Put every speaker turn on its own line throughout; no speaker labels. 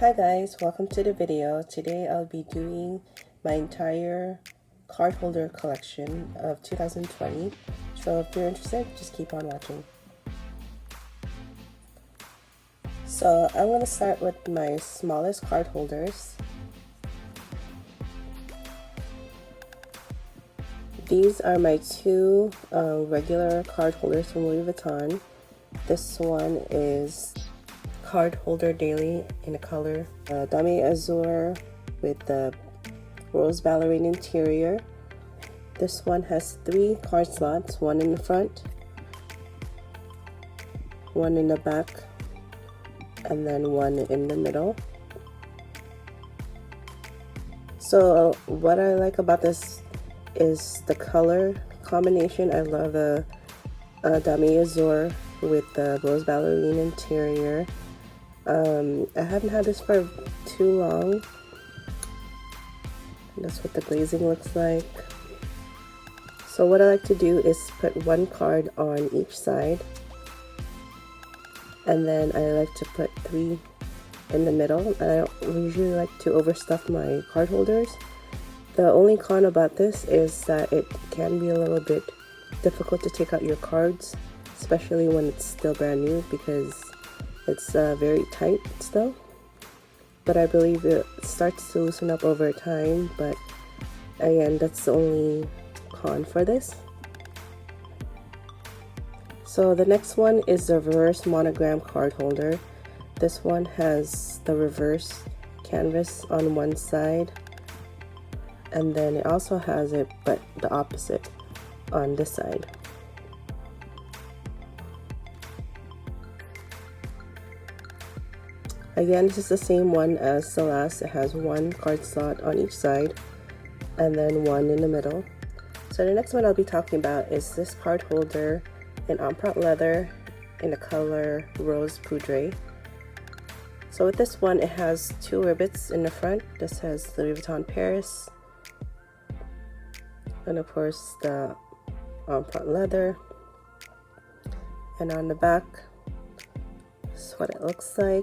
Hi guys, welcome to the video. Today I'll be doing my entire card holder collection of 2020. So if you're interested, just keep on watching. So I'm going to start with my smallest card holders. These are my two regular card holders from Louis Vuitton. This one is card holder daily in a color damier azure with the rose ballerine interior. This one has 3 card slots, one in the front, one in the back, and then one in the middle. So what I like about this is the color combination. I love the damier azure with the rose ballerine interior. I haven't had this for too long. That's what the glazing looks like. So what I like to do is put one card on each side, and then I like to put 3 in the middle. I don't usually like to overstuff my card holders. The only con about this is that it can be a little bit difficult to take out your cards, especially when it's still brand new, because it's very tight still. But I believe it starts to loosen up over time, but again, that's the only con for this. So the next one is the reverse monogram card holder. This one has the reverse canvas on one side, and then it also has it but the opposite on this side. Again, this is the same one as the last. It has 1 card slot on each side and then 1 in the middle. So the next one I'll be talking about is this card holder in empreinte leather in the color rose poudre. So with this one, it has 2 rivets in the front. This has Louis Vuitton Paris, and of course the empreinte leather. And on the back, this is what it looks like.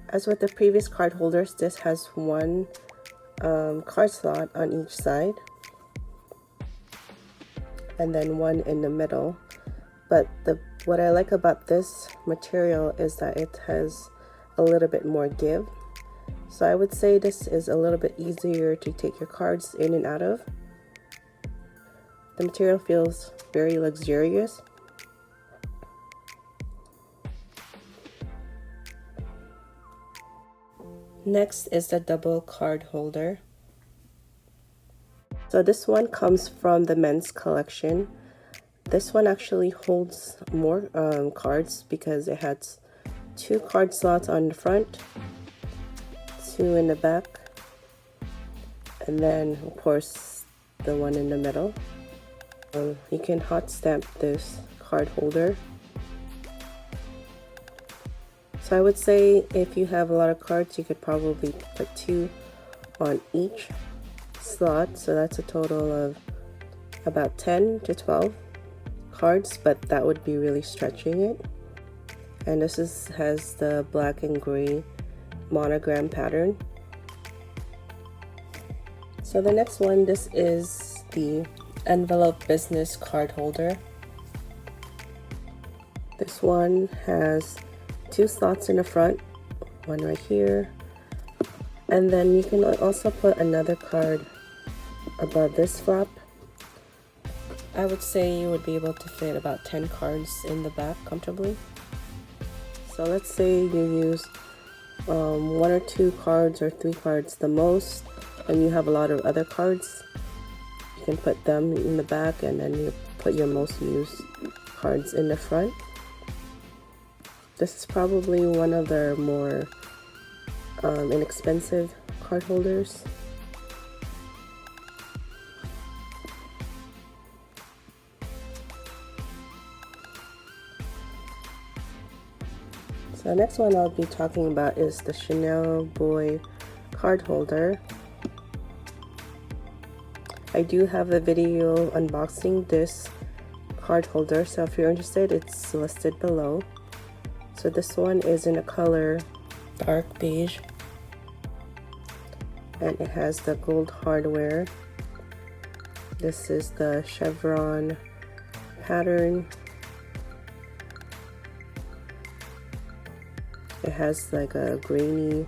As with the previous card holders, this has 1 card slot on each side and then 1 in the middle. But what I like about this material is that it has a little bit more give. So I would say this is a little bit easier to take your cards in and out of. The material feels very luxurious. Next is the double card holder. So this one comes from the men's collection. This one actually holds more cards because it has 2 card slots on the front, 2 in the back, and then of course the one in the middle. You can hot stamp this card holder. So I would say if you have a lot of cards, you could probably put 2 on each slot. So that's a total of about 10 to 12 cards, but that would be really stretching it. And this has the black and gray monogram pattern. So the next one, this is the envelope business card holder. This one has 2 slots in the front, 1 right here, and then you can also put another card above this flap. I would say you would be able to fit about 10 cards in the back comfortably. So let's say you use 1 or 2 cards or 3 cards the most, and you have a lot of other cards. You can put them in the back, and then you put your most used cards in the front. This is probably one of the more inexpensive card holders. So the next one I'll be talking about is the Chanel Boy card holder. I do have a video unboxing this card holder, so if you're interested, it's listed below. So this one is in a color dark beige, and it has the gold hardware. This is the chevron pattern. It has like a grainy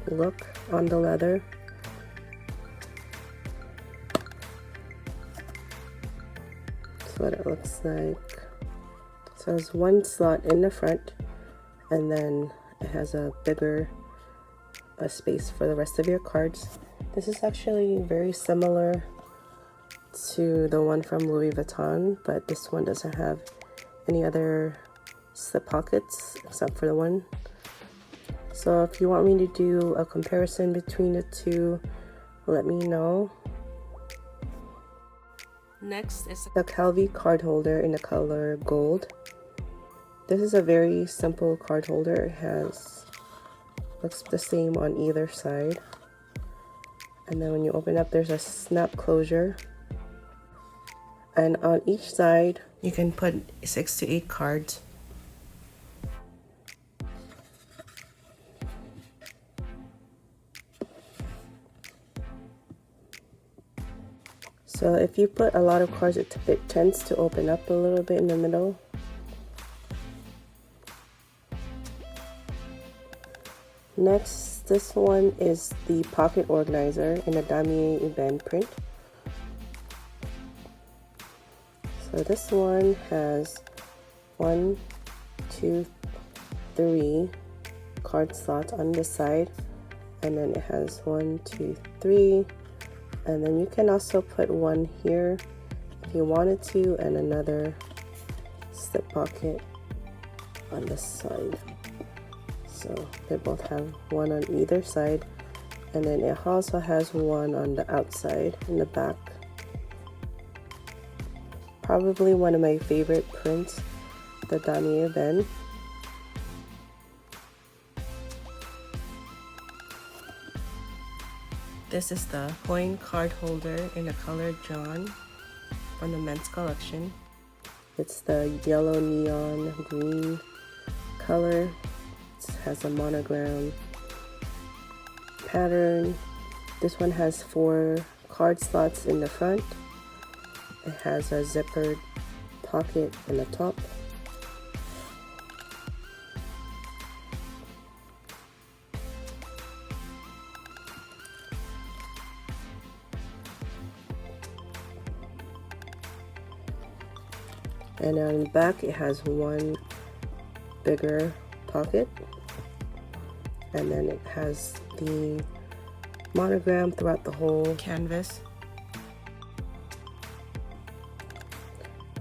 look on the leather. That's what it looks like. So there's one slot in the front, and then it has a bigger space for the rest of your cards. This is actually very similar to the one from Louis Vuitton, but this one doesn't have any other slip pockets except for the one. So if you want me to do a comparison between the two, let me know. Next is the Calvi card holder in the color gold. This is a very simple card holder. It looks the same on either side. And then when you open up, there's a snap closure. And on each side, you can put 6 to 8 cards. So if you put a lot of cards, it tends to open up a little bit in the middle. Next, this one is the pocket organizer in a damier ebene print. So this one has 1, 2, 3 card slots on this side, and then it has 1, 2, 3, and then you can also put one here if you wanted to, and another slip pocket on this side. So they both have one on either side, and then it also has one on the outside in the back. Probably one of my favorite prints, the damier ebene. This is the coin card holder in the color John from the men's collection. It's the yellow neon green color. It has a monogram pattern. This one has 4 card slots in the front. It has a zippered pocket in the top. And on the back, it has one bigger pocket. And then it has the monogram throughout the whole canvas.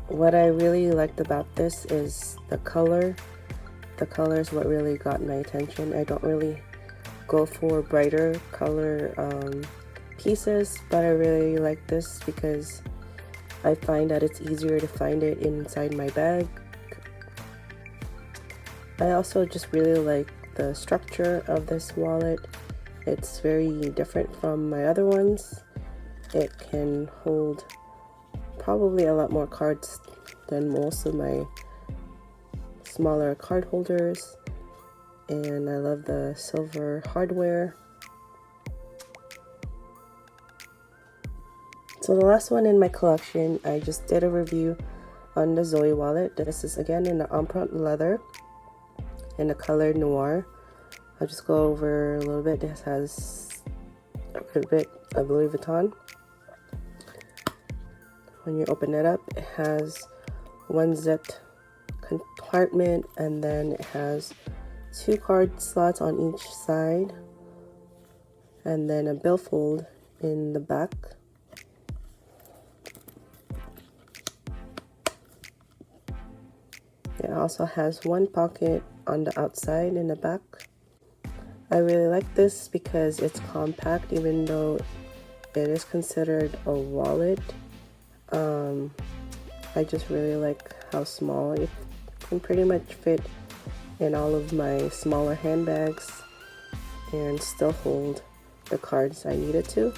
What I really liked about this is the color. The color is what really got my attention. I don't really go for brighter color pieces, but I really like this because I find that it's easier to find it inside my bag. I also just really like the structure of this wallet. It's very different from my other ones. It can hold probably a lot more cards than most of my smaller card holders, and I love the silver hardware. So the last one in my collection, I just did a review on the Zoe wallet. This is again in the empreinte leather in the color noir. I'll just go over a little bit. This has a good bit of Louis Vuitton. When you open it up, it has one zipped compartment, and then it has 2 card slots on each side, and then a billfold in the back. It also has one pocket on the outside in the back. I really like this because it's compact, even though it is considered a wallet. I just really like how small it can pretty much fit in all of my smaller handbags and still hold the cards I needed to.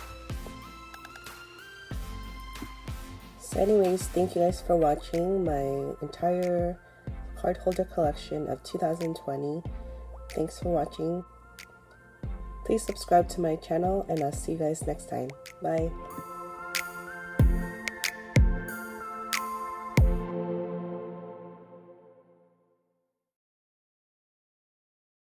So anyways, thank you guys for watching my entire card holder collection of 2020. Thanks for watching. Please subscribe to my channel, and I'll see you guys next time. Bye.